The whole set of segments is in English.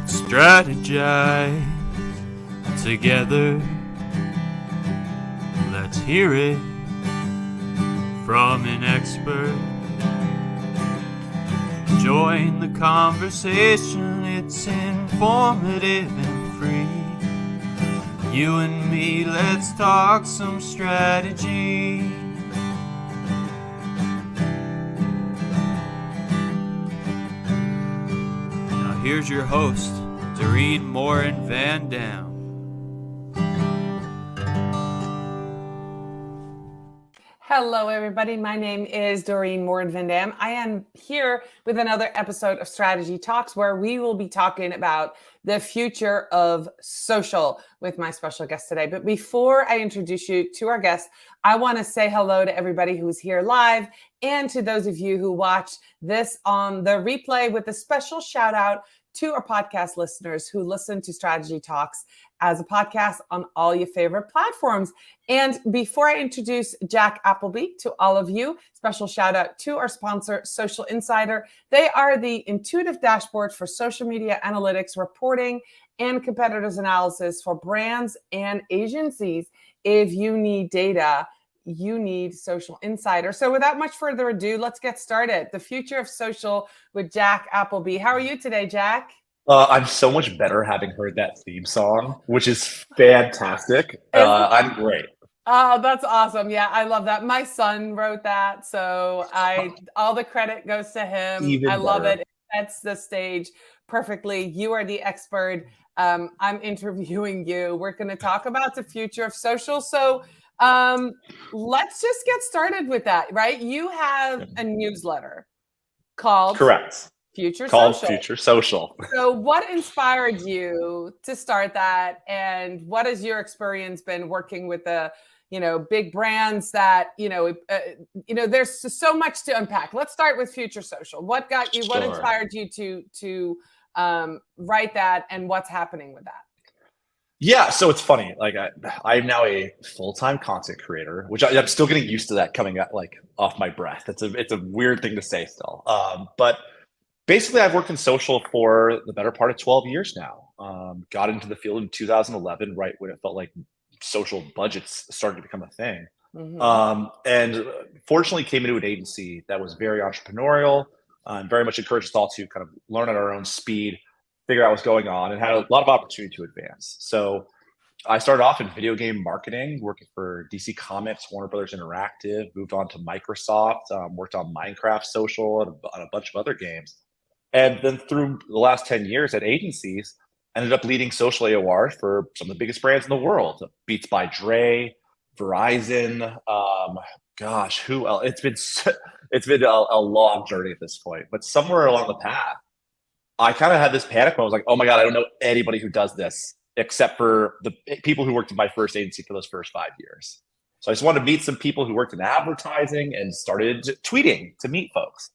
Let's strategize together. Let's hear it from an expert. Join the conversation, it's informative and free. You and me, let's talk some strategy. Now here's your host, Dorien Morin-van. Hello, everybody. My name is Dorien Morin-van. I am here with another episode of Strategy Talks, where we will be talking about the future of social with my special guest today. But before I introduce you to our guest, I want to say hello to everybody who's here live and to those of you who watch this on the replay, with a special shout out to our podcast listeners who listen to Strategy Talks as a podcast on all your favorite platforms. And before I introduce Jack Appleby to all of you, special shout out to our sponsor, Social Insider. They are the intuitive dashboard for social media analytics, reporting, and competitors analysis for brands and agencies. If you need data, you need Social Insider. So without much further ado, let's get started. The future of social with Jack Appleby. How are you today, Jack? I'm so much better having heard that theme song, which is fantastic. I'm great. Oh, that's awesome. Yeah, I love that. My son wrote that, so all the credit goes to him. Even I love better. it. It sets the stage perfectly. You are the expert. I'm interviewing you. We're going to talk about the future of social. So let's just get started with that, right? You have a newsletter called Correct. Future Called Social. Future Social. So what inspired you to start that? And what has your experience been working with the, big brands that, there's so much to unpack. Let's start with Future Social. What got you, what Sure. inspired you to write that, and what's happening with that? Yeah, so it's funny. Like I'm now a full-time content creator, which I'm still getting used to that coming out like off my breath. It's a weird thing to say still. But basically, I've worked in social for the better part of 12 years now. Got into the field in 2011, right when it felt like social budgets started to become a thing. Mm-hmm. And fortunately came into an agency that was very entrepreneurial and very much encouraged us all to kind of learn at our own speed, figure out what's going on, and had a lot of opportunity to advance. So I started off in video game marketing, working for DC Comics, Warner Brothers Interactive, moved on to Microsoft, worked on Minecraft social and a bunch of other games. And then through the last 10 years at agencies, ended up leading social AOR for some of the biggest brands in the world. Beats by Dre, Verizon, who else? It's been a long journey at this point. But somewhere along the path, I kind of had this panic when I was like, oh my God, I don't know anybody who does this except for the people who worked in my first agency for those first 5 years. So I just wanted to meet some people who worked in advertising and started tweeting to meet folks.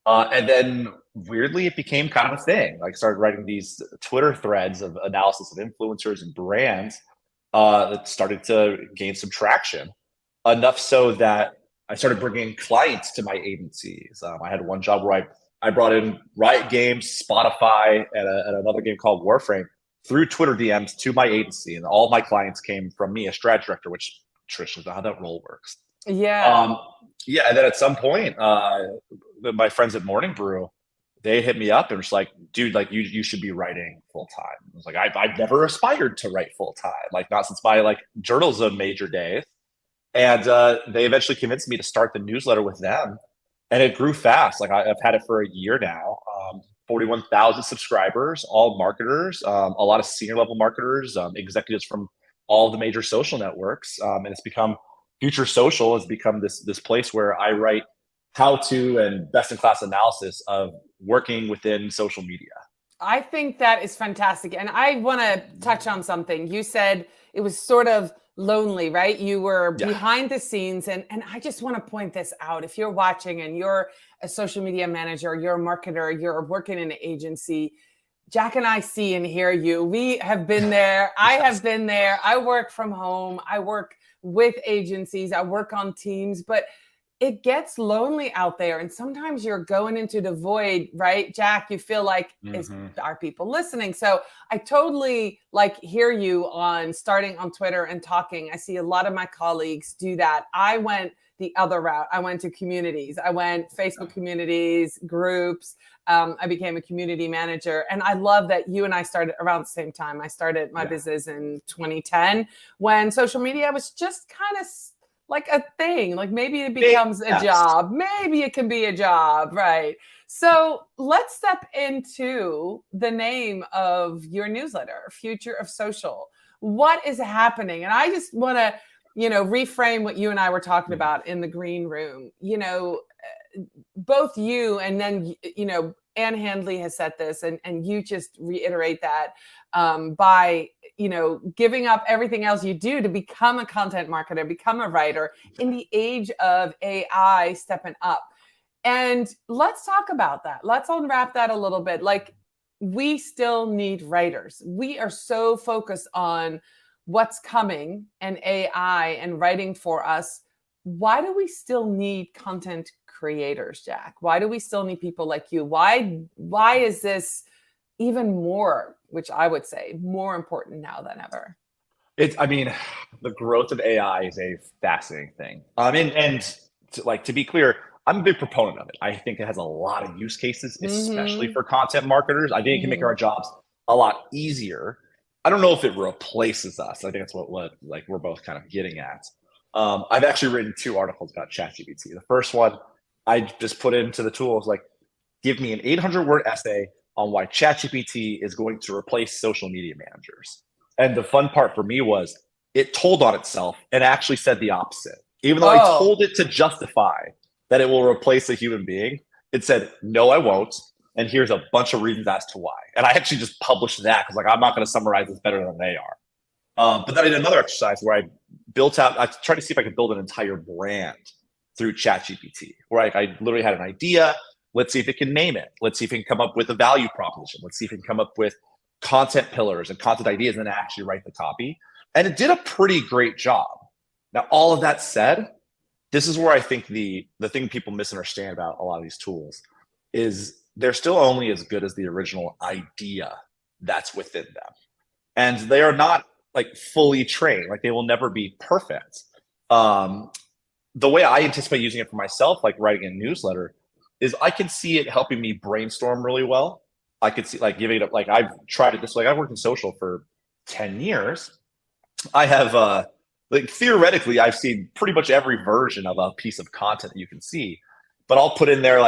And then weirdly, it became kind of a thing. Like started writing these Twitter threads of analysis of influencers and brands that started to gain some traction, enough so that I started bringing clients to my agencies. I had one job where I brought in Riot Games, Spotify, and another game called Warframe through Twitter DMs to my agency. And all my clients came from me as strategy director, which Trish is not how that role works. Yeah. Yeah, and then at some point, my friends at Morning Brew, they hit me up and was like, dude, like you should be writing full time. I was like, I've never aspired to write full time, like not since my like journalism major days. And they eventually convinced me to start the newsletter with them, and it grew fast. Like I've had it for a year now. 41,000 subscribers, all marketers, a lot of senior level marketers, executives from all the major social networks, and it's become Future Social has become this place where I write how-to and best-in-class analysis of working within social media. I think that is fantastic. And I want to touch on something. You said it was sort of lonely, right? You were behind the scenes. And I just want to point this out. If you're watching and you're a social media manager, you're a marketer, you're working in an agency, Jack and I see and hear you. We have been there. I have been there. I work from home. I work with agencies. I work on teams. But it gets lonely out there. And sometimes you're going into the void, right? Jack, you feel like, are people listening? So I totally hear you on starting on Twitter and talking. I see a lot of my colleagues do that. I went the other route. I went to communities. I went Facebook communities, groups. I became a community manager. And I love that you and I started around the same time. I started my business in 2010 when social media was just kind of like a thing. Like maybe it becomes a job. Maybe it can be a job, right? So let's step into the name of your newsletter, Future of Social. What is happening? And I just want to, reframe what you and I were talking about in the green room. Both you and then, Ann Handley has said this, and you just reiterate that by, giving up everything else you do to become a content marketer, become a writer in the age of AI stepping up. And let's talk about that. Let's unwrap that a little bit. Like, we still need writers. We are so focused on what's coming and AI and writing for us. Why do we still need content creators, Jack? Why do we still need people like you? Why is this even more, which I would say more important now than ever? The growth of AI is a fascinating thing. To be clear, I'm a big proponent of it. I think it has a lot of use cases, especially for content marketers. I think it can make our jobs a lot easier. I don't know if it replaces us. I think that's what we're both kind of getting at. I've actually written 2 articles about ChatGPT. The first one, I just put into the tools give me an 800-word essay on why ChatGPT is going to replace social media managers. And the fun part for me was it told on itself and actually said the opposite. Even though I told it to justify that it will replace a human being, it said, no, I won't. And here's a bunch of reasons as to why. And I actually just published that because I'm not going to summarize this better than they are. But then I did another exercise where I tried to see if I could build an entire brand through ChatGPT, where I literally had an idea. Let's see if it can name it. Let's see if it can come up with a value proposition. Let's see if it can come up with content pillars and content ideas and then actually write the copy. And it did a pretty great job. Now, all of that said, this is where I think the thing people misunderstand about a lot of these tools is they're still only as good as the original idea that's within them. And they are not fully trained. They will never be perfect. The way I anticipate using it for myself, writing a newsletter, is I can see it helping me brainstorm really well. I could see giving it up. I've tried it this way. I've worked in social for 10 years. I have theoretically, I've seen pretty much every version of a piece of content that you can see, but I'll put in there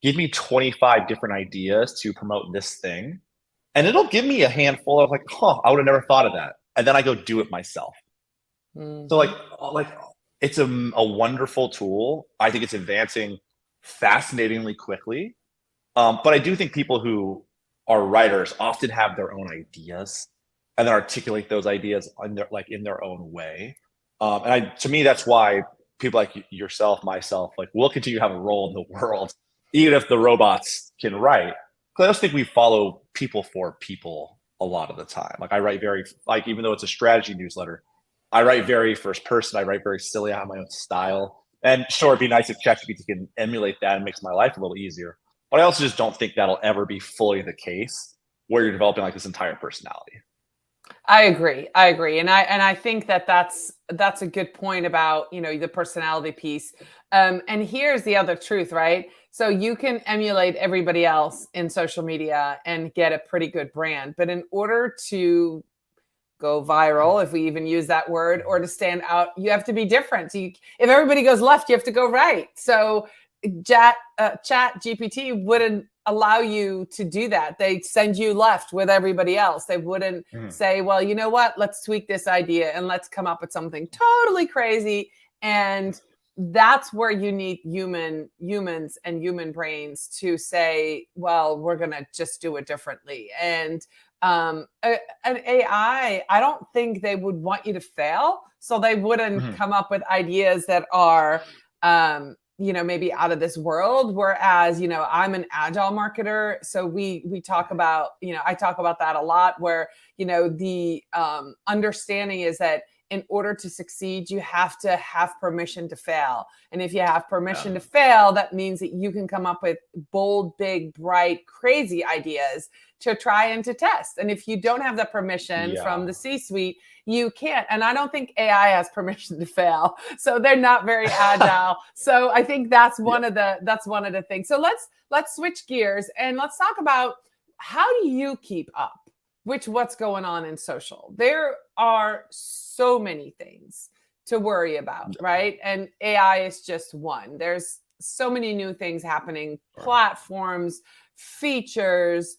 give me 25 different ideas to promote this thing. And it'll give me a handful of I would have never thought of that. And then I go do it myself. So it's a wonderful tool. I think it's advancing fascinatingly quickly. But I do think people who are writers often have their own ideas and then articulate those ideas in their own way. To me, that's why people like yourself, myself, will continue to have a role in the world, even if the robots can write. Because I just think we follow people for people a lot of the time. I write very, even though it's a strategy newsletter, I write very first person. I write very silly. I have my own style. And sure, it'd be nice if ChatGPT can emulate that and makes my life a little easier. But I also just don't think that'll ever be fully the case where you're developing this entire personality. I agree. And I think that's a good point about, the personality piece. And here's the other truth, right? So you can emulate everybody else in social media and get a pretty good brand. But in order to go viral, if we even use that word, or to stand out, you have to be different. So if everybody goes left, you have to go right. So Chat GPT wouldn't allow you to do that. They'd send you left with everybody else. They wouldn't say, well, you know what, let's tweak this idea and let's come up with something totally crazy. And that's where you need humans and human brains to say, well, we're going to just do it differently. And an AI, I don't think they would want you to fail. So they wouldn't come up with ideas that are, maybe out of this world. Whereas, I'm an agile marketer. So we talk about, I talk about that a lot where, the understanding is that in order to succeed, you have to have permission to fail. And if you have permission to fail, that means that you can come up with bold, big, bright, crazy ideas to try and to test. And if you don't have the permission from the C-suite, you can't. And I don't think AI has permission to fail. So they're not very agile. So I think that's one of the things. So let's switch gears and let's talk about, how do you keep up with what's going on in social? There are so many things to worry about, right? And AI is just one. There's so many new things happening, platforms, features,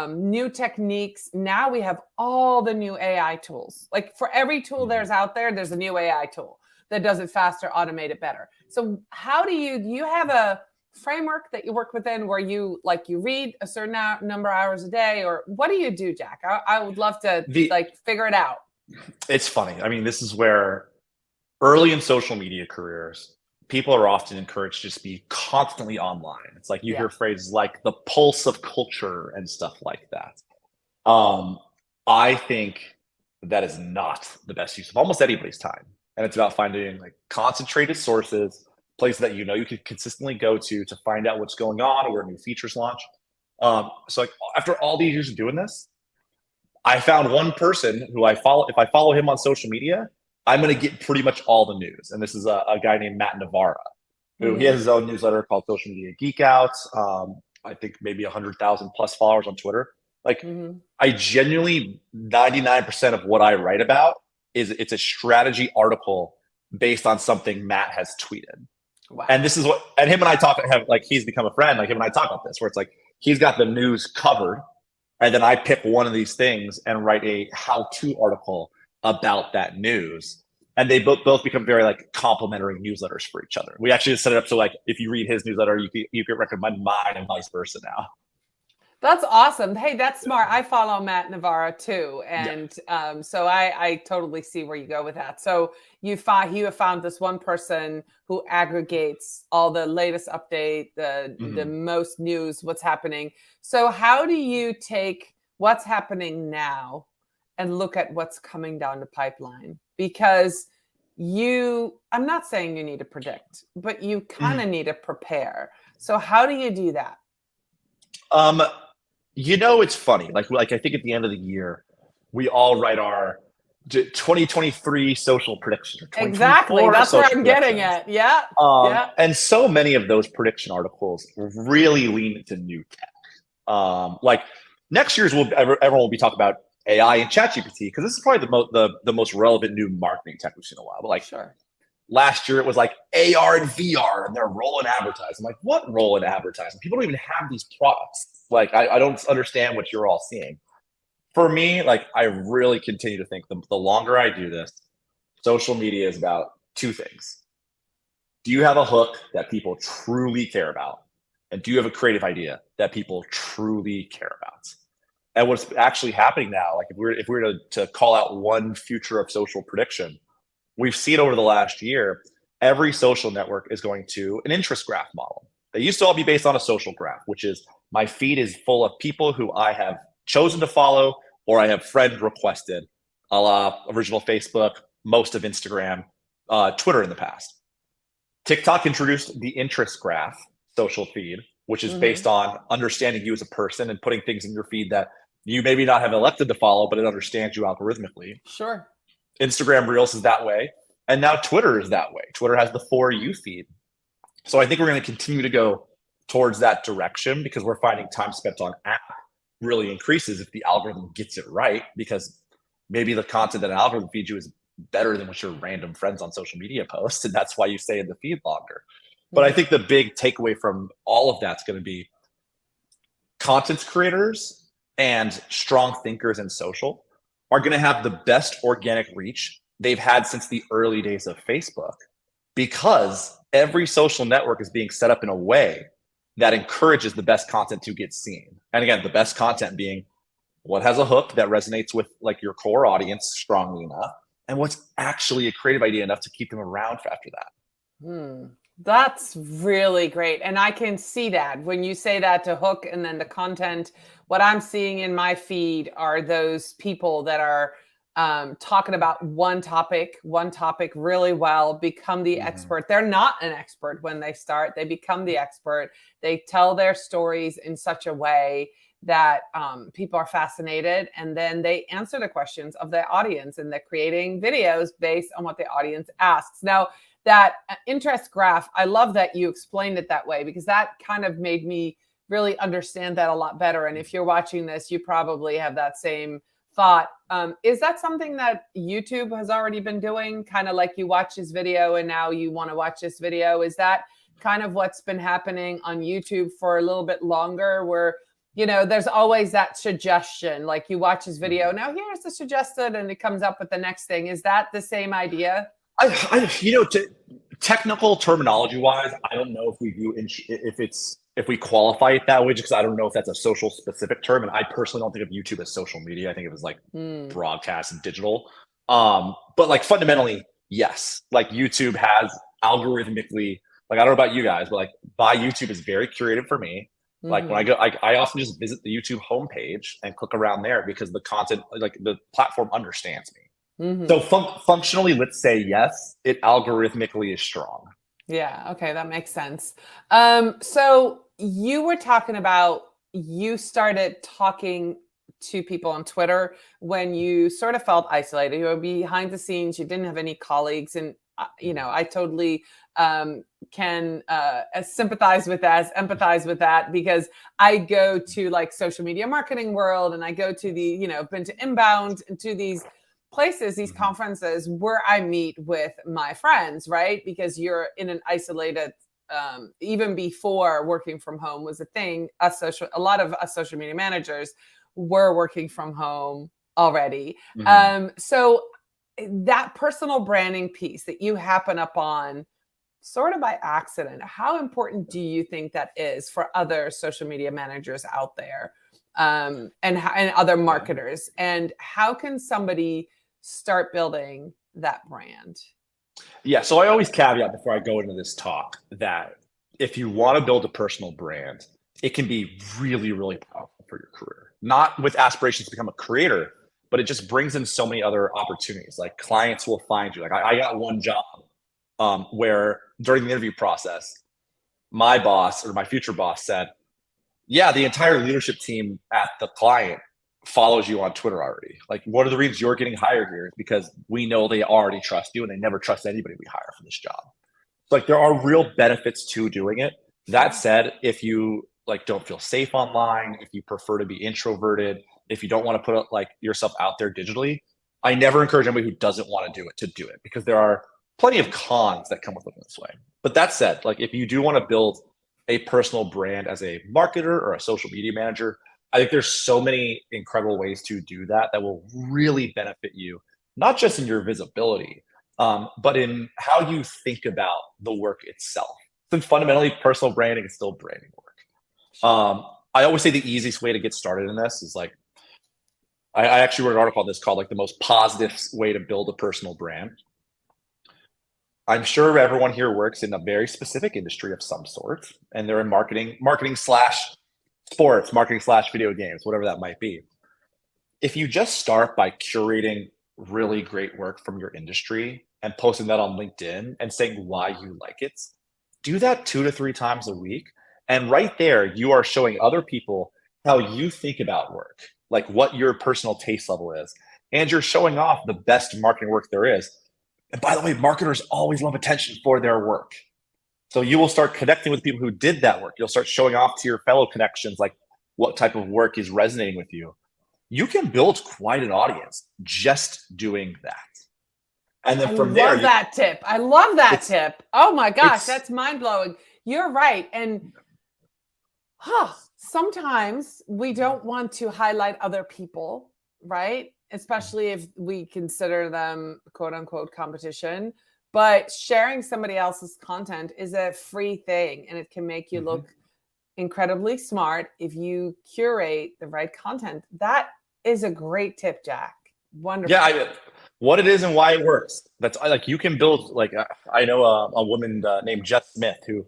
new techniques. Now we have all the new AI tools. Like for every tool there's out there, there's a new AI tool that does it faster, automate it better. So how do you have a framework that you work within where you read a certain number of hours a day, or what do you do, Jack? I would love to figure it out. It's funny. I mean, this is where early in social media careers, people are often encouraged to just be constantly online. It's like you hear phrases like the pulse of culture and stuff like that. I think that is not the best use of almost anybody's time. And it's about finding like concentrated sources, places that you can consistently go to find out what's going on or where new features launch. So like after all these years of doing this, I found one person who I follow. If I follow him on social media, I'm going to get pretty much all the news. And this is a guy named Matt Navarra, who he has his own newsletter called Social Media Geek Out. I think maybe 100,000 plus followers on Twitter. Like I genuinely, 99% of what I write about it's a strategy article based on something Matt has tweeted. Wow. And this is what, and him and I he's become a friend. Like him and I talk about this, where it's like, he's got the news covered. And then I pick one of these things and write a how-to article about that news. And they both become very like complementary newsletters for each other. We actually just set it up so like, if you read his newsletter, you can recommend mine and vice versa now. That's awesome. Hey, that's smart. I follow Matt Navarra too. And so I totally see where you go with that. So you have found this one person who aggregates all the latest update, the most news, what's happening. So how do you take what's happening now and look at what's coming down the pipeline? Because I'm not saying you need to predict, but you kind of need to prepare. So how do you do that? It's funny. Like I think at the end of the year, we all write our 2023 social predictions. Exactly. That's where I'm getting at. Yeah. And so many of those prediction articles really lean into new tech. Like next year's, everyone will be talking about AI and ChatGPT, because this is probably the most relevant new marketing tech we've seen in a while. But like last year, it was like AR and VR, and they're rolling advertising. I'm like, what rolling advertising? People don't even have these products. Like, I don't understand what you're all seeing. For me, like, I really continue to think the longer I do this, social media is about two things. Do you have a hook that people truly care about? And do you have a creative idea that people truly care about? And what's actually happening now, like if we were to call out one future of social prediction, we've seen over the last year, every social network is going to an interest graph model. They used to all be based on a social graph, which is my feed is full of people who I have chosen to follow or I have friend requested, a la original Facebook, most of Instagram, Twitter in the past. TikTok introduced the interest graph social feed, which is based on understanding you as a person and putting things in your feed that you maybe not have elected to follow, but it understands you algorithmically. Sure. Instagram Reels is that way. And now Twitter is that way. Twitter has the For You feed. So I think we're going to continue to go towards that direction, because we're finding time spent on app really increases if the algorithm gets it right, because maybe the content that an algorithm feeds you is better than what your random friends on social media post. And that's why you stay in the feed longer. But I think the big takeaway from all of that's going to be content creators and strong thinkers in social are going to have the best organic reach they've had since the early days of Facebook, because every social network is being set up in a way that encourages the best content to get seen. And again, the best content being what has a hook that resonates with like your core audience strongly enough, and what's actually a creative idea enough to keep them around for after that. That's really great. And I can see that when you say that to hook and then the content, what I'm seeing in my feed are those people that are talking about one topic really well, become the expert. They're not an expert when they start. They become the expert. They tell their stories in such a way that people are fascinated, and then they answer the questions of their audience, and they're creating videos based on what the audience asks. Now, that interest graph, I love that you explained it that way, because that kind of made me really understand that a lot better. And if you're watching this, you probably have that same thought. Is that something that YouTube has already been doing? Kind of like you watch this video and now you want to watch this video. Is that kind of what's been happening on YouTube for a little bit longer, where, you know, there's always that suggestion, like you watch this video, now here's the suggested, and it comes up with the next thing. Is that the same idea? Technical terminology wise, I don't know if we view if we qualify it that way, just because I don't know if that's a social specific term. And I personally don't think of YouTube as social media. I think it was like broadcast and digital. But like fundamentally, yes, like YouTube has algorithmically, like I don't know about you guys, but like my YouTube is very curated for me. Like when I go, I often just visit the YouTube homepage and click around there because the content, like the platform understands me. So functionally, let's say yes, it algorithmically is strong. Yeah. Okay. That makes sense. So you were talking about, you started talking to people on Twitter when you sort of felt isolated. You were behind the scenes. You didn't have any colleagues. And, you know, I totally can sympathize with that, empathize with that, because I go to like social media marketing world, and I go to the, you know, been to Inbound and to these places, these conferences where I meet with my friends, right? Because you're in an isolated, even before working from home was a thing, a lot of us social media managers were working from home already. So that personal branding piece that you happen upon sort of by accident, how important do you think that is for other social media managers out there, and other marketers? And how can somebody start building that brand? Yeah. So I always caveat before I go into this talk that if you want to build a personal brand, it can be really, really powerful for your career. Not with aspirations to become a creator, but it just brings in so many other opportunities. Like clients will find you. Like I got one job where during the interview process, my boss or my future boss said, yeah, the entire leadership team at the client follows you on Twitter already. Like, one of the reasons you're getting hired here is because we know they already trust you, and they never trust anybody we hire for this job. So, like, there are real benefits to doing it. That said, if you like don't feel safe online, if you prefer to be introverted, if you don't want to put like yourself out there digitally, I never encourage anybody who doesn't want to do it, because there are plenty of cons that come with living this way. But that said, like, if you do want to build a personal brand as a marketer or a social media manager, I think there's so many incredible ways to do that that will really benefit you, not just in your visibility, but in how you think about the work itself. Since fundamentally personal branding is still branding work. I always say the easiest way to get started in this is like, I actually wrote an article on this called like the most positive way to build a personal brand. I'm sure everyone here works in a very specific industry of some sort, and they're in marketing slash sports, marketing slash video games, whatever that might be. If you just start by curating really great work from your industry and posting that on LinkedIn and saying why you like it, do that 2 to 3 times a week. And right there, you are showing other people how you think about work, like what your personal taste level is. And you're showing off the best marketing work there is. And by the way, marketers always love attention for their work. So you will start connecting with people who did that work. You'll start showing off to your fellow connections, like what type of work is resonating with you. You can build quite an audience just doing that. And then from there, I love that tip. I love that tip. Oh my gosh, that's mind blowing. You're right. And sometimes we don't want to highlight other people, right? Especially if we consider them quote unquote competition. But sharing somebody else's content is a free thing, and it can make you look incredibly smart if you curate the right content. That is a great tip, Jack. Wonderful. Yeah, what it is and why it works. That's like, you can build, like, I know a woman named Jess Smith who,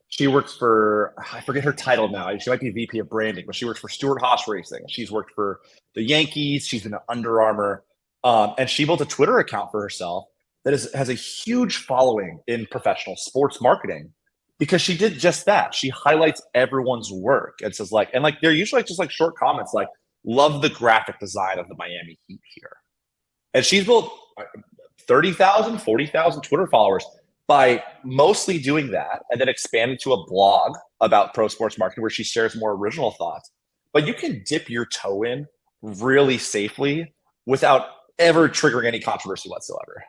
she works for, I forget her title now. She might be VP of branding, but she works for Stewart Haas Racing. She's worked for the Yankees. She's been at Under Armour. And she built a Twitter account for herself that has a huge following in professional sports marketing because she did just that. She highlights everyone's work and says they're usually just like short comments like, love the graphic design of the Miami Heat here. And she's built 30,000, 40,000 Twitter followers by mostly doing that and then expanding to a blog about pro sports marketing where she shares more original thoughts. But you can dip your toe in really safely without ever triggering any controversy whatsoever.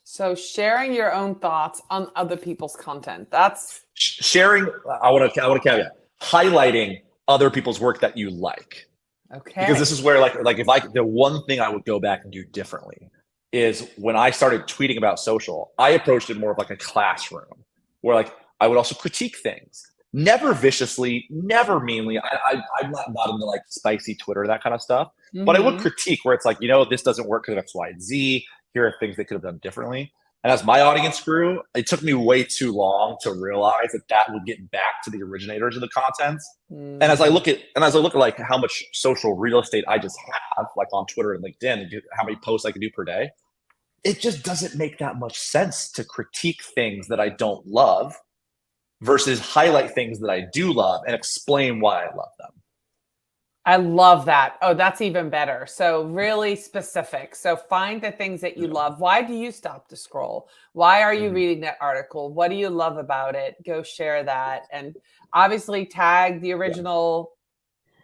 So sharing your own thoughts on other people's content, that's sharing. I want to caveat highlighting other people's work that you like. okay. Because this is where the one thing I would go back and do differently is when I started tweeting about social, I approached it more of like a classroom where like I would also critique things. Never viciously, never meanly. I'm not into like spicy Twitter, that kind of stuff. Mm-hmm. But I would critique where it's like, this doesn't work because of X, Y, and Z. Here are things they could have done differently. And as my audience grew, it took me way too long to realize that would get back to the originators of the content. Mm-hmm. And as I look at like how much social real estate I just have, like on Twitter and LinkedIn, and how many posts I can do per day, it just doesn't make that much sense to critique things that I don't love versus highlight things that I do love and explain why I love them. I love that. Oh, that's even better. So really specific. So find the things that you love. Why do you stop to scroll? Why are you reading that article? What do you love about it? Go share that. And obviously tag the original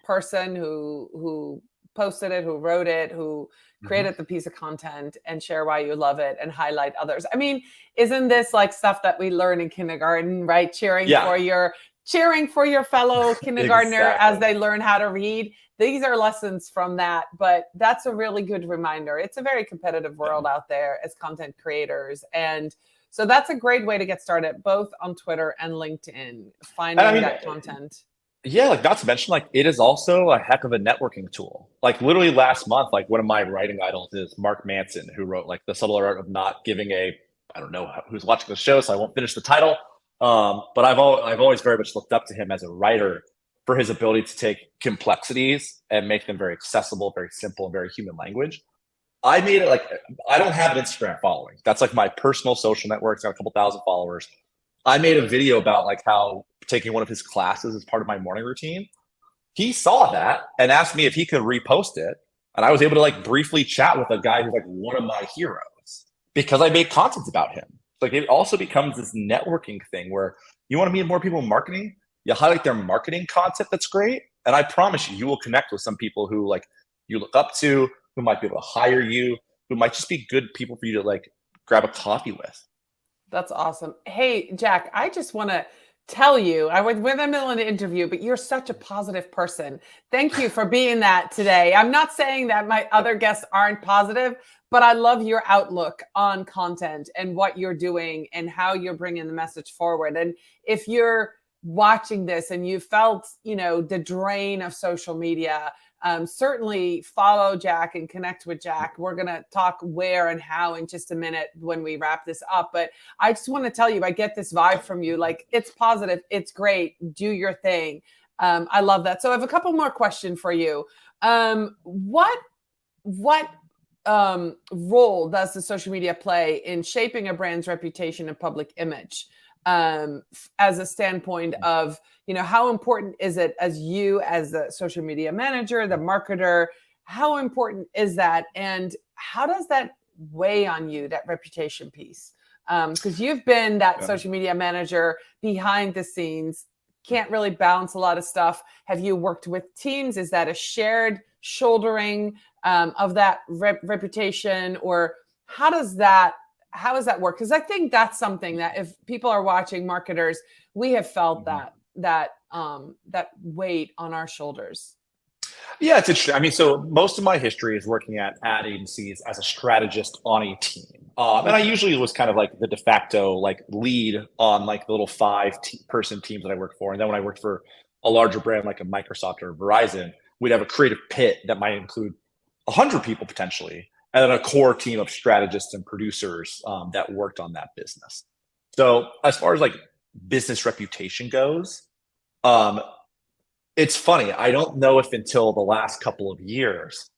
person who posted it, who wrote it, who created the piece of content, and share why you love it and highlight others. I mean, isn't this like stuff that we learn in kindergarten, right? Cheering for your fellow kindergartner as they learn how to read. These are lessons from that, but that's a really good reminder. It's a very competitive world out there as content creators. And so that's a great way to get started, both on Twitter and LinkedIn, finding that content. Yeah, like not to mention, like it is also a heck of a networking tool. Like literally last month, like one of my writing idols is Mark Manson, who wrote like The Subtle Art of Not Giving a, I don't know who's watching the show, so I won't finish the title. But I've always very much looked up to him as a writer for his ability to take complexities and make them very accessible, very simple, and very human language. I made it like, I don't have an Instagram following. That's like my personal social network. It's got a couple thousand followers. I made a video about like how taking one of his classes as part of my morning routine. He saw that and asked me if he could repost it. And I was able to like briefly chat with a guy who's like one of my heroes because I made content about him. Like it also becomes this networking thing where you want to meet more people in marketing, you highlight their marketing content that's great. And I promise you will connect with some people who like you look up to, who might be able to hire you, who might just be good people for you to like grab a coffee with. That's awesome. Hey, Jack, I just want to tell you, I was with him in the interview, but you're such a positive person. Thank you for being that today. I'm not saying that my other guests aren't positive, but I love your outlook on content and what you're doing and how you're bringing the message forward. And if you're watching this and you felt, the drain of social media, certainly follow Jack and connect with Jack. We're going to talk where and how in just a minute when we wrap this up. But I just want to tell you, I get this vibe from you. Like, it's positive. It's great. Do your thing. I love that. So I have a couple more questions for you. What role does the social media play in shaping a brand's reputation and public image? As a standpoint of, how important is it as you, as the social media manager, the marketer, how important is that? And how does that weigh on you, that reputation piece? Because you've been that social media manager behind the scenes, can't really balance a lot of stuff. Have you worked with teams? Is that a shared shouldering of that reputation? Or how does that work? Because I think that's something that if people are watching, marketers, we have felt that weight on our shoulders. Yeah, it's interesting. I mean, so most of my history is working at ad agencies as a strategist on a team. And I usually was kind of like the de facto like lead on like the little 5-person teams that I worked for. And then when I worked for a larger brand like a Microsoft or Verizon, we'd have a creative pit that might include 100 people potentially, and then a core team of strategists and producers that worked on that business. So as far as like business reputation goes, it's funny. I don't know if until the last couple of years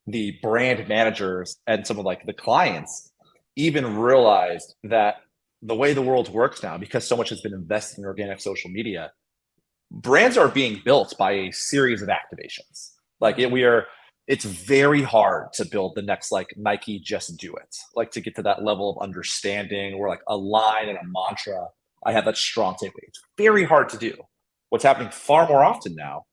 the brand managers and some of like the clients even realized that the way the world works now, because so much has been invested in organic social media, brands are being built by a series of activations. Like it's very hard to build the next like Nike Just Do It, like to get to that level of understanding or like a line and a mantra. I have that strong takeaway. It's very hard to do. What's happening far more often now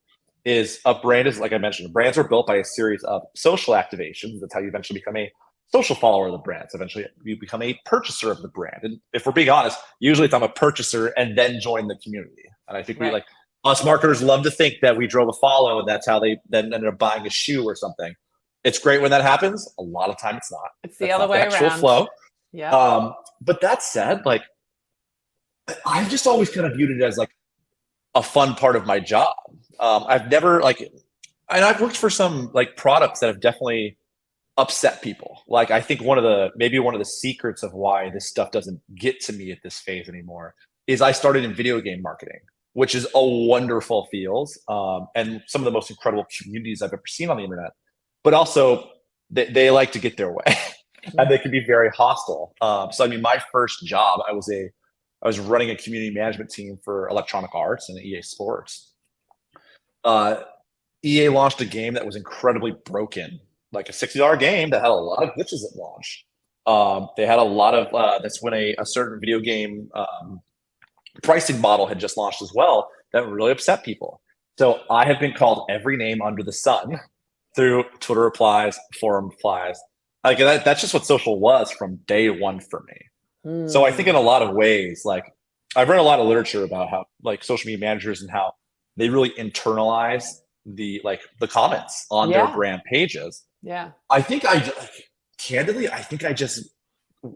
is a brand is, like I mentioned, brands are built by a series of social activations. That's how you eventually become a social follower of the brands. Eventually you become a purchaser of the brand. And if we're being honest, usually it's I'm a purchaser and then join the community. And I think we like us marketers love to think that we drove a follow and that's how they then ended up buying a shoe or something. It's great when that happens. A lot of time it's not. It's the other way around. Flow. Yeah. But that said, like I've just always kind of viewed it as like a fun part of my job. I've never and I've worked for some like products that have definitely upset people. Like I think maybe one of the secrets of why this stuff doesn't get to me at this phase anymore is I started in video game marketing, which is a wonderful field, and some of the most incredible communities I've ever seen on the internet. But also they like to get their way, and they can be very hostile. So I mean, my first job, I was running a community management team for Electronic Arts and EA Sports. EA launched a game that was incredibly broken, like a $60 game that had a lot of glitches at launch. They had a lot of that's when a certain video game pricing model had just launched as well that really upset people. So I have been called every name under the sun through Twitter replies, forum replies. Like that's just what social was from day one for me. So I think in a lot of ways, like I've read a lot of literature about how like social media managers and how they really internalize the comments on their brand pages. Yeah. I think candidly,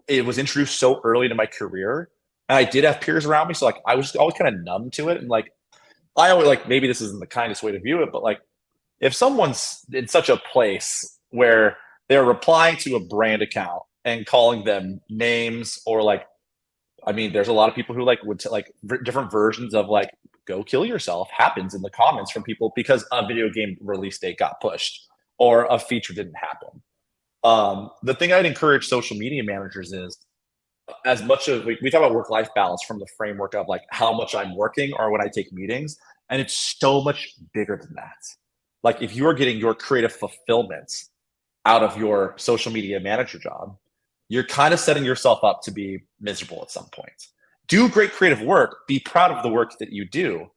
it was introduced so early to my career, and I did have peers around me. So like I was always kind of numb to it. And like, I always like, maybe this isn't the kindest way to view it, but like if someone's in such a place where they're replying to a brand account and calling them names or like, I mean, there's a lot of people who like would different versions of like, go kill yourself happens in the comments from people because a video game release date got pushed or a feature didn't happen. The thing I'd encourage social media managers is, as much as we talk about work-life balance from the framework of like how much I'm working or when I take meetings, and it's so much bigger than that. Like if you are getting your creative fulfillment out of your social media manager job, you're kind of setting yourself up to be miserable at some point. Do great creative work, be proud of the work that you do.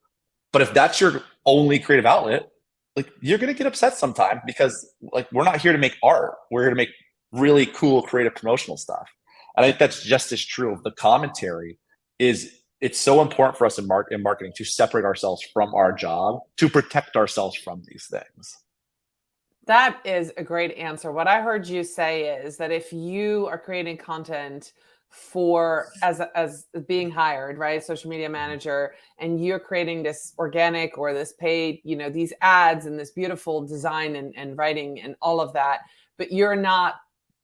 But if that's your only creative outlet, like you're going to get upset sometime because like we're not here to make art. We're here to make really cool creative promotional stuff. And I think that's just as true of the commentary. It's so important for us in marketing to separate ourselves from our job, to protect ourselves from these things. That is a great answer. What I heard you say is that if you are creating content for as being hired, right, social media manager, and you're creating this organic or this paid, these ads and this beautiful design and writing and all of that, but you're not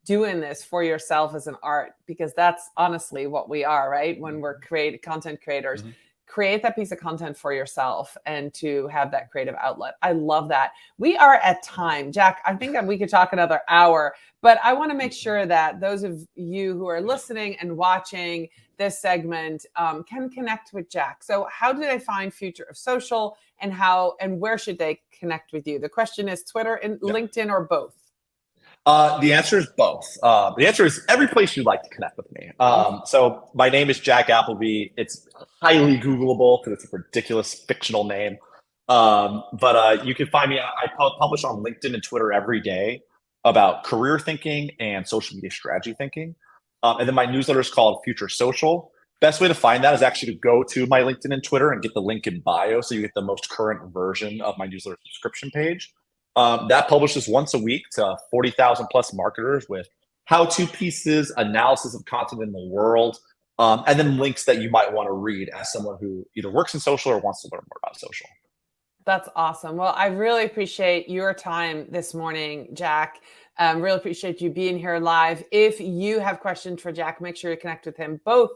doing this for yourself as an art, because that's honestly what we are, right? When we're content creators, create that piece of content for yourself and to have that creative outlet. I love that. We are at time. Jack, I think that we could talk another hour, but I want to make sure that those of you who are listening and watching this segment can connect with Jack. So how do they find Future of Social, and where should they connect with you? The question is Twitter and LinkedIn, or both? The answer is both. The answer is every place you'd like to connect with me. So my name is Jack Appleby. It's highly Googleable because it's a ridiculous fictional name. But you can find me. I publish on LinkedIn and Twitter every day about career thinking and social media strategy thinking. And then my newsletter is called Future Social. Best way to find that is actually to go to my LinkedIn and Twitter and get the link in bio, so you get the most current version of my newsletter subscription page. That publishes once a week to 40,000 plus marketers with how-to pieces, analysis of content in the world, and then links that you might want to read as someone who either works in social or wants to learn more about social. That's awesome. Well, I really appreciate your time this morning, Jack. Really appreciate you being here live. If you have questions for Jack, make sure you connect with him both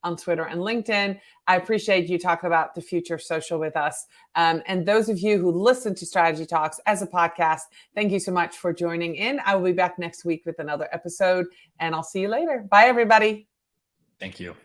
on Twitter and LinkedIn. I appreciate you talking about the future of social with us. And those of you who listen to Strategy Talks as a podcast, thank you so much for joining in. I will be back next week with another episode, and I'll see you later. Bye, everybody. Thank you.